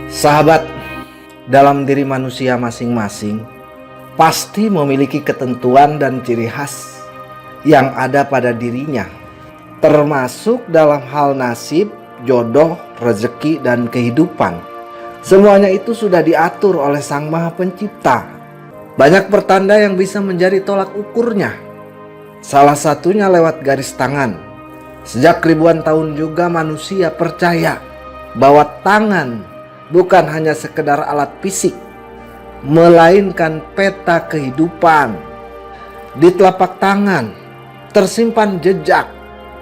Sahabat, dalam diri manusia masing-masing pasti memiliki ketentuan dan ciri khas yang ada pada dirinya, termasuk dalam hal nasib, jodoh, rezeki, dan kehidupan. Semuanya itu sudah diatur oleh Sang Maha Pencipta. Banyak pertanda yang bisa menjadi tolak ukurnya. Salah satunya lewat garis tangan. Sejak ribuan tahun juga manusia percaya bahwa tangan bukan hanya sekedar alat fisik, melainkan peta kehidupan. Di telapak tangan tersimpan jejak,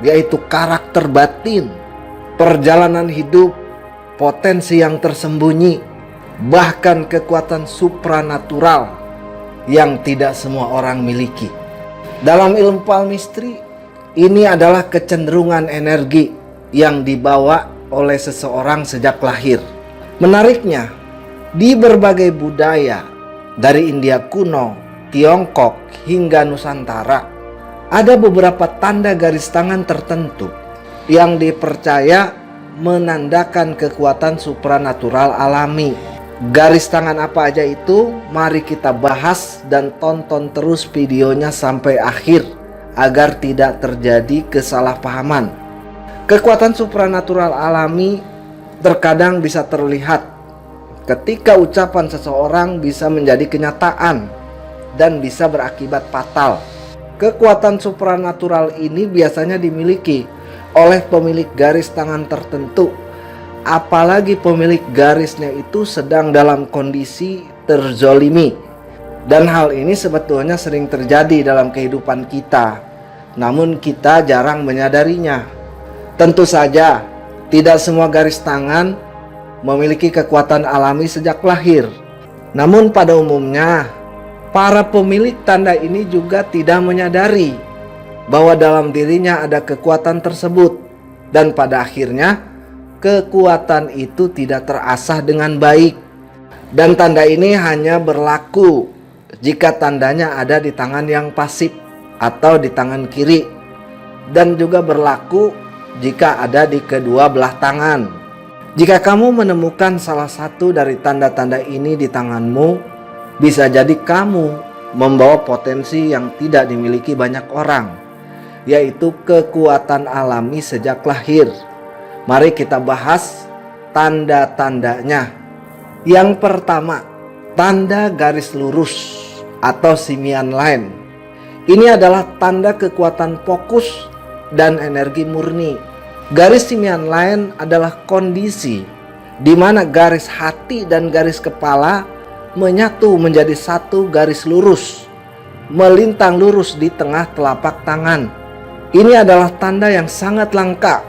yaitu karakter batin, perjalanan hidup, potensi yang tersembunyi, bahkan kekuatan supranatural yang tidak semua orang miliki. Dalam ilmu palmistry, ini adalah kecenderungan energi yang dibawa oleh seseorang sejak lahir. Menariknya, di berbagai budaya dari India kuno, Tiongkok, hingga Nusantara, ada beberapa tanda garis tangan tertentu yang dipercaya menandakan kekuatan supranatural alami. Garis tangan apa aja itu? Mari kita bahas dan tonton terus videonya sampai akhir agar tidak terjadi kesalahpahaman. Kekuatan supranatural alami terkadang bisa terlihat ketika ucapan seseorang bisa menjadi kenyataan dan bisa berakibat fatal. Kekuatan supranatural ini biasanya dimiliki oleh pemilik garis tangan tertentu, apalagi pemilik garisnya itu sedang dalam kondisi terzolimi. Dan hal ini sebetulnya sering terjadi dalam kehidupan kita, namun kita jarang menyadarinya. Tentu saja tidak semua garis tangan memiliki kekuatan alami sejak lahir. Namun pada umumnya, para pemilik tanda ini juga tidak menyadari bahwa dalam dirinya ada kekuatan tersebut. Dan pada akhirnya, kekuatan itu tidak terasah dengan baik. Dan tanda ini hanya berlaku jika tandanya ada di tangan yang pasif atau di tangan kiri. Dan juga berlaku jika ada di kedua belah tangan. Jika kamu menemukan salah satu dari tanda-tanda ini di tanganmu, bisa jadi kamu membawa potensi yang tidak dimiliki banyak orang, yaitu kekuatan alami sejak lahir. Mari kita bahas tanda-tandanya. Yang pertama, tanda garis lurus atau simian line. Ini adalah tanda kekuatan fokus dan energi murni. Garis simian line adalah kondisi di mana garis hati dan garis kepala menyatu menjadi satu garis lurus, melintang lurus di tengah telapak tangan. Ini adalah tanda yang sangat langka.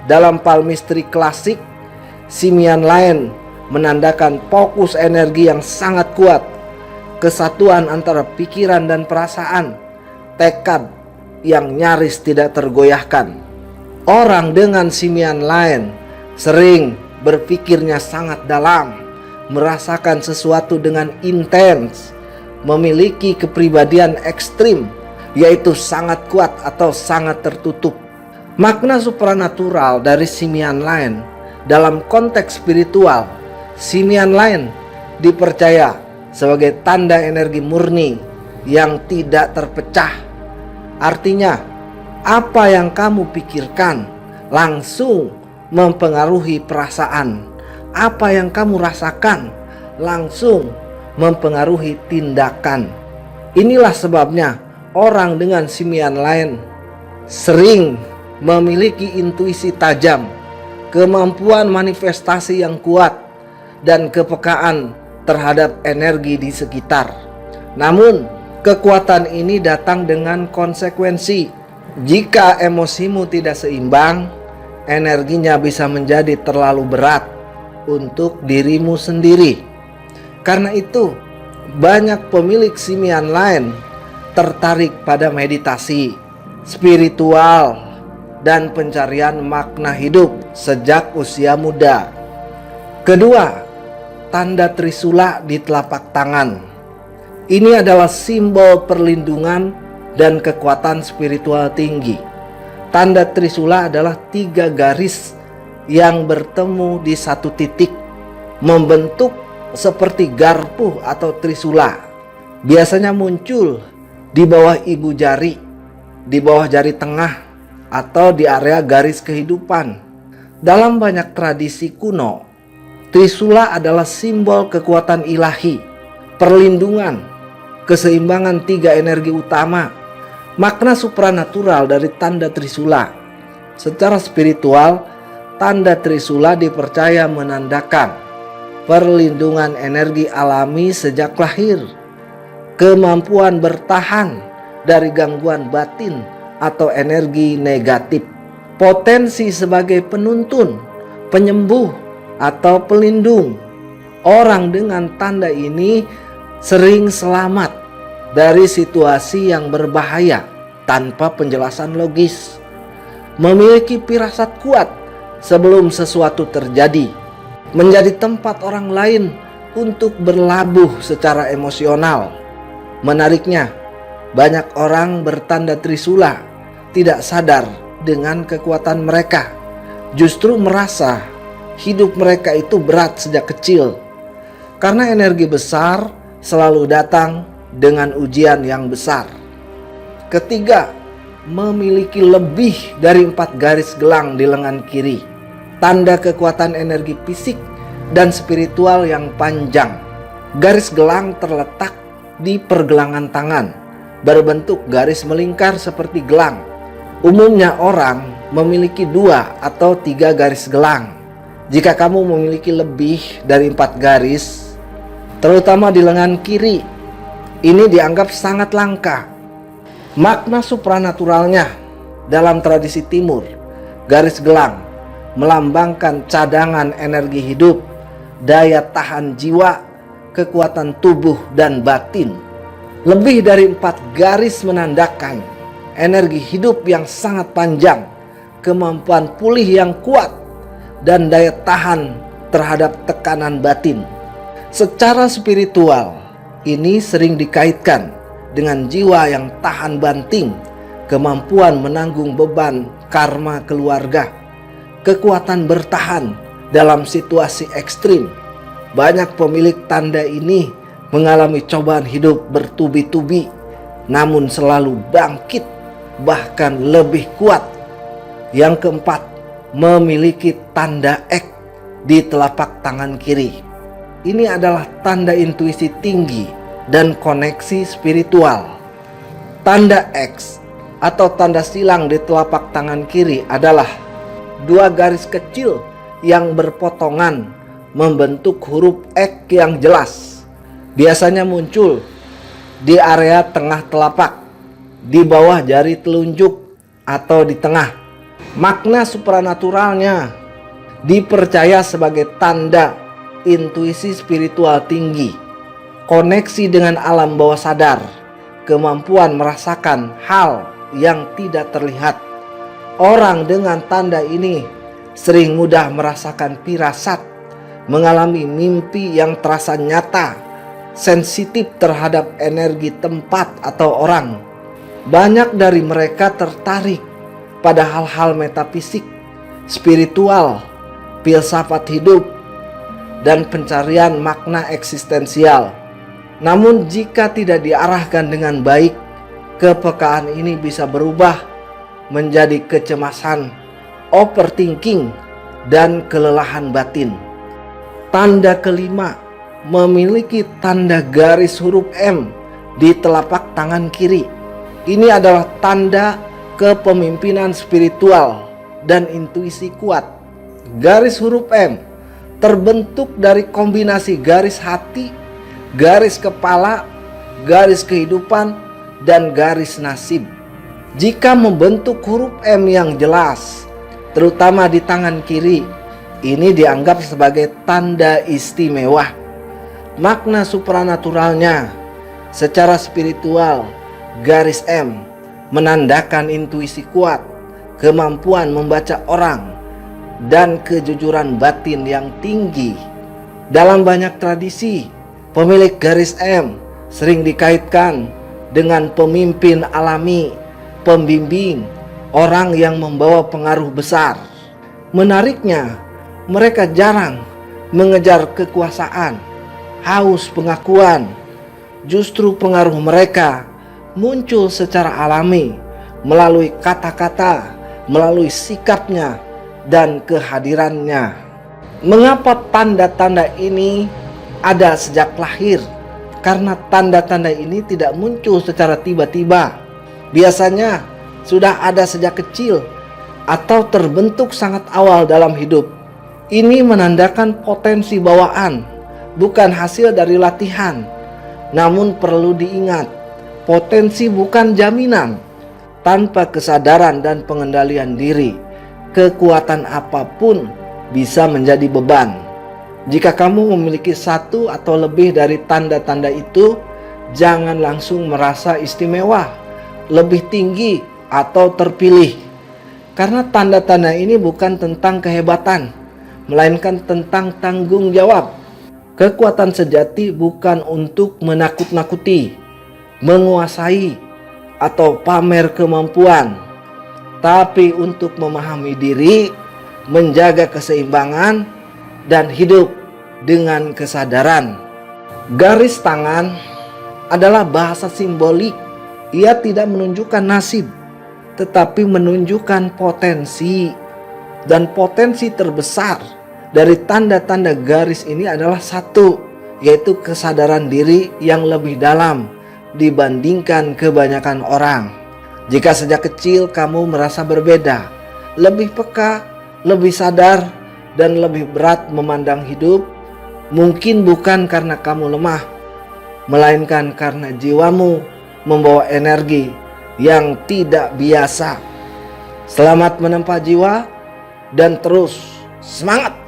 Dalam palmistry klasik, simian line menandakan fokus energi yang sangat kuat, kesatuan antara pikiran dan perasaan, tekad yang nyaris tidak tergoyahkan. Orang dengan simian line sering berpikirnya sangat dalam, merasakan sesuatu dengan intens, memiliki kepribadian ekstrim, yaitu sangat kuat atau sangat tertutup. Makna supranatural dari simian line dalam konteks spiritual, simian line dipercaya sebagai tanda energi murni yang tidak terpecah. Artinya, apa yang kamu pikirkan langsung mempengaruhi perasaan. Apa yang kamu rasakan langsung mempengaruhi tindakan. Inilah sebabnya orang dengan simian line sering memiliki intuisi tajam, kemampuan manifestasi yang kuat, dan kepekaan terhadap energi di sekitar. Namun, kekuatan ini datang dengan konsekuensi. Jika emosimu tidak seimbang, energinya bisa menjadi terlalu berat untuk dirimu sendiri. Karena itu, banyak pemilik simian line tertarik pada meditasi, spiritual, dan pencarian makna hidup sejak usia muda. Kedua, tanda trisula di telapak tangan. Ini adalah simbol perlindungan dan kekuatan spiritual tinggi. Tanda trisula adalah 3 garis yang bertemu di satu titik membentuk seperti garpu atau trisula. Biasanya muncul di bawah ibu jari, di bawah jari tengah, atau di area garis kehidupan. Dalam banyak tradisi kuno, trisula adalah simbol kekuatan ilahi, perlindungan, keseimbangan tiga energi utama. Makna supranatural dari tanda trisula. Secara spiritual, tanda trisula dipercaya menandakan perlindungan energi alami sejak lahir, kemampuan bertahan dari gangguan batin atau energi negatif, potensi sebagai penuntun, penyembuh, atau pelindung. Orang dengan tanda ini sering selamat dari situasi yang berbahaya tanpa penjelasan logis, memiliki firasat kuat sebelum sesuatu terjadi, menjadi tempat orang lain untuk berlabuh secara emosional. Menariknya, banyak orang bertanda trisula tidak sadar dengan kekuatan mereka, justru merasa hidup mereka itu berat sejak kecil, karena energi besar selalu datang dengan ujian yang besar. Ketiga, memiliki lebih dari 4 garis gelang di lengan kiri, tanda kekuatan energi fisik dan spiritual yang panjang. Garis gelang terletak di pergelangan tangan, berbentuk garis melingkar seperti gelang. Umumnya orang memiliki 2 atau 3 garis gelang. Jika kamu memiliki lebih dari 4 garis, terutama di lengan kiri, ini dianggap sangat langka. Makna supranaturalnya dalam tradisi timur, garis gelang melambangkan cadangan energi hidup, daya tahan jiwa, kekuatan tubuh dan batin. Lebih dari 4 garis menandakan energi hidup yang sangat panjang, kemampuan pulih yang kuat, dan daya tahan terhadap tekanan batin. Secara spiritual, ini sering dikaitkan dengan jiwa yang tahan banting, kemampuan menanggung beban karma keluarga, kekuatan bertahan dalam situasi ekstrim. Banyak pemilik tanda ini mengalami cobaan hidup bertubi-tubi, namun selalu bangkit, bahkan lebih kuat. Yang keempat, memiliki tanda X di telapak tangan kiri. Ini adalah tanda intuisi tinggi dan koneksi spiritual. Tanda X atau tanda silang di telapak tangan kiri adalah 2 garis kecil yang berpotongan membentuk huruf X yang jelas. Biasanya muncul di area tengah telapak, di bawah jari telunjuk, atau di tengah. Makna supranaturalnya dipercaya sebagai tanda intuisi spiritual tinggi, koneksi dengan alam bawah sadar, kemampuan merasakan hal yang tidak terlihat. Orang dengan tanda ini sering mudah merasakan firasat, mengalami mimpi yang terasa nyata, sensitif terhadap energi tempat atau orang. Banyak dari mereka tertarik pada hal-hal metafisik, spiritual, filsafat hidup, dan pencarian makna eksistensial. Namun jika tidak diarahkan dengan baik, kepekaan ini bisa berubah menjadi kecemasan, overthinking, dan kelelahan batin. Tanda kelima, memiliki tanda garis huruf M di telapak tangan kiri. Ini adalah tanda kepemimpinan spiritual dan intuisi kuat. Garis huruf M terbentuk dari kombinasi garis hati, garis kepala, garis kehidupan, dan garis nasib. Jika membentuk huruf M yang jelas, terutama di tangan kiri, ini dianggap sebagai tanda istimewa. Makna supranaturalnya secara spiritual, garis M menandakan intuisi kuat, kemampuan membaca orang, dan kejujuran batin yang tinggi. Dalam banyak tradisi, pemilik garis M sering dikaitkan dengan pemimpin alami, pembimbing, orang yang membawa pengaruh besar. Menariknya, mereka jarang mengejar kekuasaan, haus pengakuan. Justru pengaruh mereka muncul secara alami melalui kata-kata, melalui sikapnya dan kehadirannya. Mengapa tanda-tanda ini ada sejak lahir? Karena tanda-tanda ini tidak muncul secara tiba-tiba. Biasanya sudah ada sejak kecil atau terbentuk sangat awal dalam hidup. Ini menandakan potensi bawaan, bukan hasil dari latihan. Namun perlu diingat, potensi bukan jaminan. Tanpa kesadaran dan pengendalian diri, kekuatan apapun bisa menjadi beban. Jika kamu memiliki satu atau lebih dari tanda-tanda itu, jangan langsung merasa istimewa, lebih tinggi atau terpilih. Karena tanda-tanda ini bukan tentang kehebatan, melainkan tentang tanggung jawab. Kekuatan sejati bukan untuk menakut-nakuti, menguasai, atau pamer kemampuan, tapi untuk memahami diri, menjaga keseimbangan, dan hidup dengan kesadaran. Garis tangan adalah bahasa simbolik. Ia tidak menunjukkan nasib, tetapi menunjukkan potensi. Dan potensi terbesar dari tanda-tanda garis ini adalah satu, yaitu kesadaran diri yang lebih dalam dibandingkan kebanyakan orang. Jika sejak kecil kamu merasa berbeda, lebih peka, lebih sadar, dan lebih berat memandang hidup, mungkin bukan karena kamu lemah, melainkan karena jiwamu membawa energi yang tidak biasa. Selamat menempa jiwa dan terus semangat!